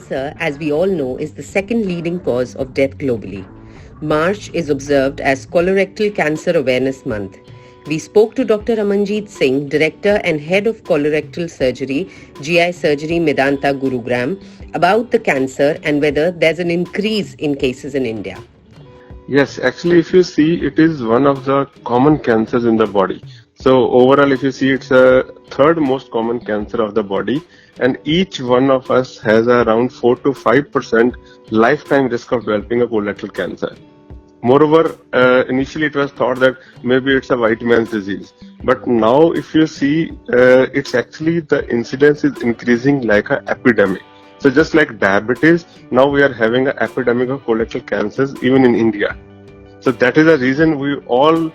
Cancer, as we all know, is the second leading cause of death globally. March is observed as Colorectal Cancer Awareness Month. We spoke to Dr. Amanjeet Singh, Director and Head of Colorectal Surgery, GI Surgery, Medanta Gurugram, about the cancer and whether there's an increase in cases in India. Yes, actually, if you see, it is one of the common cancers in the body. So overall, if you see, it's a third most common cancer of the body, and each one of us has around 4 to 5% lifetime risk of developing a colorectal cancer. Moreover, initially it was thought that maybe it's a white man's disease, but now if you see, it's actually the incidence is increasing like an epidemic. So just like diabetes, now we are having an epidemic of colorectal cancers even in India. So that is the reason we all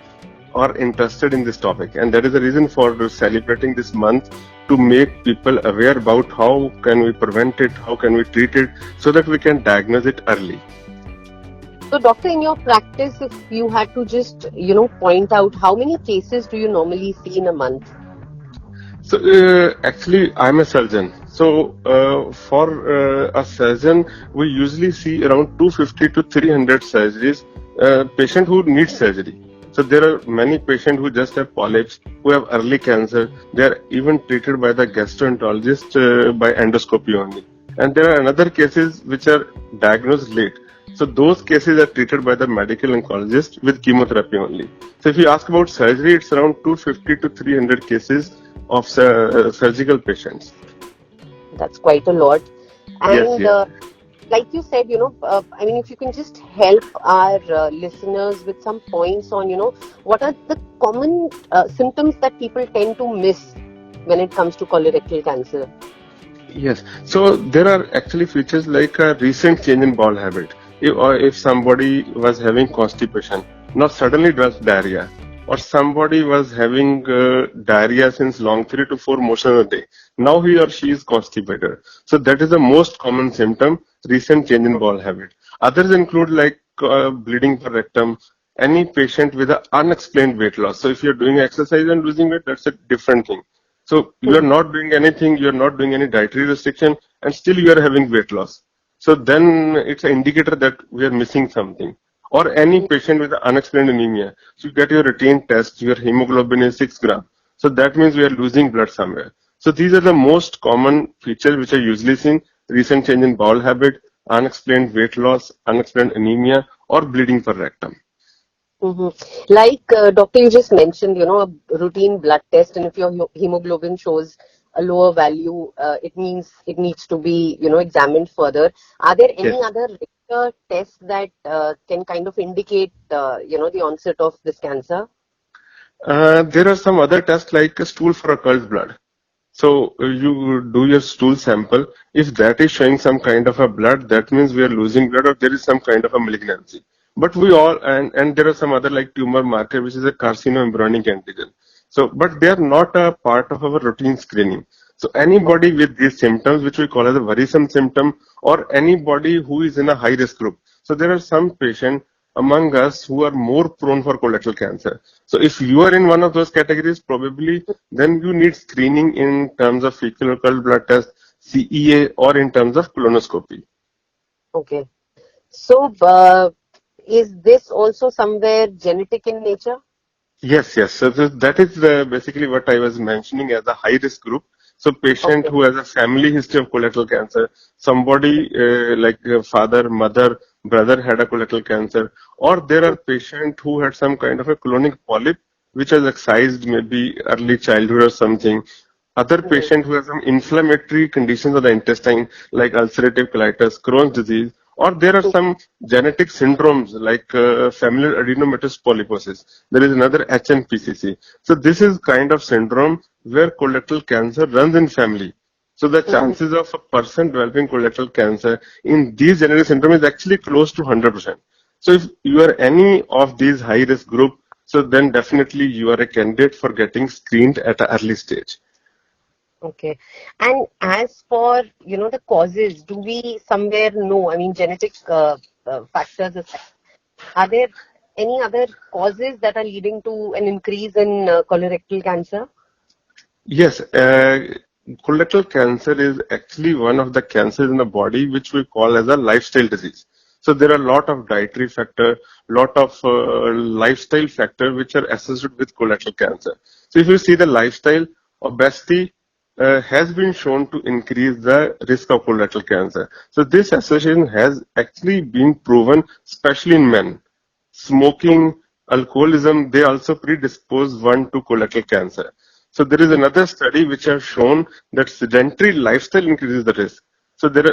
are interested in this topic, and that is the reason for celebrating this month, to make people aware about how can we prevent it, how can we treat it, so that we can diagnose it early. So, doctor, in your practice, if you had to just, point out how many cases do you normally see in a month? So actually, I'm a surgeon. So for a surgeon, we usually see around 250 to 300 surgeries. Patient who need surgery. So there are many patients who just have polyps, who have early cancer. They are even treated by the gastroenterologist by endoscopy only. And there are another cases which are diagnosed late. So those cases are treated by the medical oncologist with chemotherapy only. So if you ask about surgery, it's around 250 to 300 cases of surgical patients. That's quite a lot. Yes, And yes. like you said, if you can just help our listeners with some points on, what are the common symptoms that people tend to miss when it comes to colorectal cancer? Yes. So there are actually features like a recent change in bowel habit. If somebody was having constipation, now suddenly does diarrhea, or somebody was having diarrhea since long, 3 to 4 motions a day. Now he or she is constipated. So that is the most common symptom, recent change in bowel habit. Others include like bleeding for rectum, any patient with an unexplained weight loss. So if you're doing exercise and losing weight, that's a different thing. So you are not doing anything, you are not doing any dietary restriction, and still you are having weight loss. So then it's an indicator that we are missing something. Or any patient with unexplained anemia. So you get your routine test, your hemoglobin is 6 grams. So that means we are losing blood somewhere. So these are the most common features which are usually seen: recent change in bowel habit, unexplained weight loss, unexplained anemia, or bleeding for rectum. Like doctor, you just mentioned, a routine blood test, and if your hemoglobin shows a lower value, it means it needs to be, examined further. Are there any Yes. other regular tests that can kind of indicate, the onset of this cancer? There are some other tests like a stool for occult blood. So you do your stool sample. If that is showing some kind of a blood, that means we are losing blood or there is some kind of a malignancy. But we all, and there are some other like tumor marker, which is a carcinoembryonic antigen. So, but they are not a part of our routine screening. So anybody with these symptoms, which we call as a worrisome symptom, or anybody who is in a high risk group. So there are some patients among us who are more prone for colorectal cancer. So if you are in one of those categories, probably then you need screening in terms of fecal occult blood test, CEA, or in terms of colonoscopy. Okay. So, is this also somewhere genetic in nature? Yes, yes. So that is basically what I was mentioning as a high risk group. So patient Okay. who has a family history of colorectal cancer, somebody like father, mother, brother had a colorectal cancer, or there are patient who had some kind of a colonic polyp which was excised maybe early childhood or something. Other Mhm. patient who has some inflammatory conditions of the intestine like ulcerative colitis, Crohn's disease, or there are some genetic syndromes like familial adenomatous polyposis. There is another HNPCC. So this is kind of syndrome where colorectal cancer runs in family. So the Mhm. chances of a person developing colorectal cancer in these genetic syndrome is actually close to 100%. So if you are any of these high risk group, so then definitely you are a candidate for getting screened at an early stage. Okay. And as for, the causes, do we somewhere know, genetic factors aside, are there any other causes that are leading to an increase in colorectal cancer? Yes, colorectal cancer is actually one of the cancers in the body which we call as a lifestyle disease. So there are a lot of dietary factor, lot of lifestyle factor which are associated with colorectal cancer. So if you see the lifestyle, obesity has been shown to increase the risk of colorectal cancer. So this association has actually been proven, especially in men. Smoking, alcoholism, they also predispose one to colorectal cancer. So there is another study which has shown that sedentary lifestyle increases the risk. So there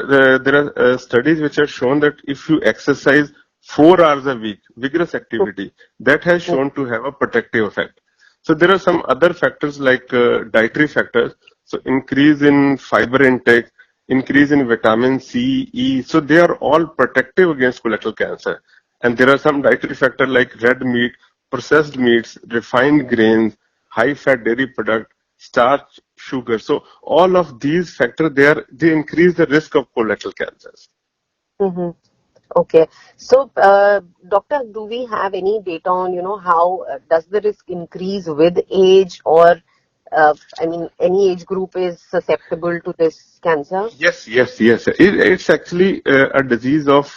are studies which have shown that if you exercise 4 hours a week, vigorous activity, that has shown to have a protective effect. So there are some other factors like dietary factors. So increase in fiber intake, increase in vitamin C, E. So they are all protective against colorectal cancer. And there are some dietary factors like red meat, processed meats, refined grains, high fat dairy product, starch, sugar. So all of these factors they increase the risk of colorectal cancers. Mm-hmm. Okay. So, doctor, do we have any data on, how does the risk increase with age, or, any age group is susceptible to this cancer? Yes. It's actually a disease of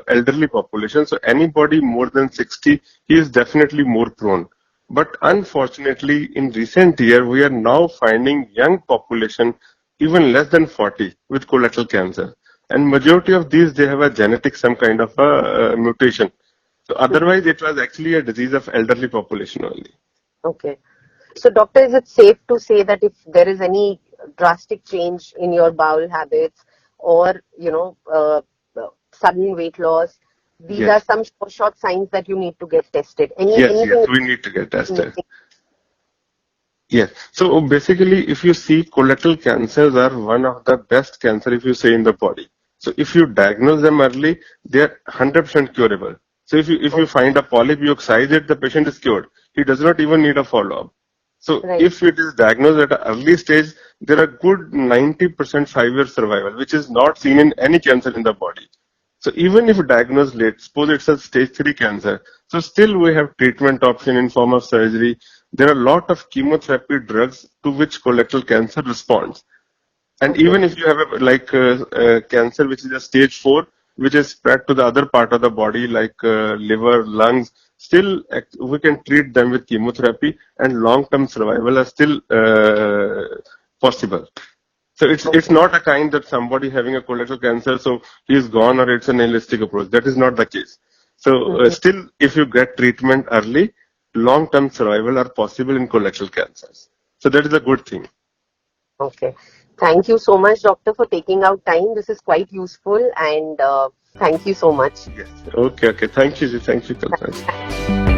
elderly population. So anybody more than 60, he is definitely more prone. But unfortunately, in recent year, we are now finding young population, even less than 40, with colorectal cancer. And majority of these, they have a genetic, some kind of a mutation. So otherwise, it was actually a disease of elderly population only. Okay. So, doctor, is it safe to say that if there is any drastic change in your bowel habits, or, sudden weight loss, these are Yes. some short signs that you need to get tested? Yes, Anything? we need to get tested. Yes. So basically, if you see, colorectal cancers are one of the best cancer if you say in the body. So if you diagnose them early, they are 100% curable. So if you find a polyp, you excise it, the patient is cured. He does not even need a follow-up. So Right. if it is diagnosed at an early stage, there are good 90% 5-year survival, which is not seen in any cancer in the body. So even if diagnosed late, suppose it's a stage 3 cancer, so still we have treatment option in form of surgery. There are a lot of chemotherapy drugs to which colorectal cancer responds. And Okay. even if you have cancer which is a stage 4, which is spread to the other part of the body like liver, lungs, still we can treat them with chemotherapy and long-term survival are still possible. So it's Okay. not a kind that somebody having a colorectal cancer, so he's gone or it's an holistic approach. That is not the case. So Mhm. still, if you get treatment early, long-term survival are possible in colorectal cancers. So that is a good thing. Okay. Thank you so much, doctor, for taking out time. This is quite useful, and thank you so much. Yes. Okay. Thank you. Thank you, Kalpana.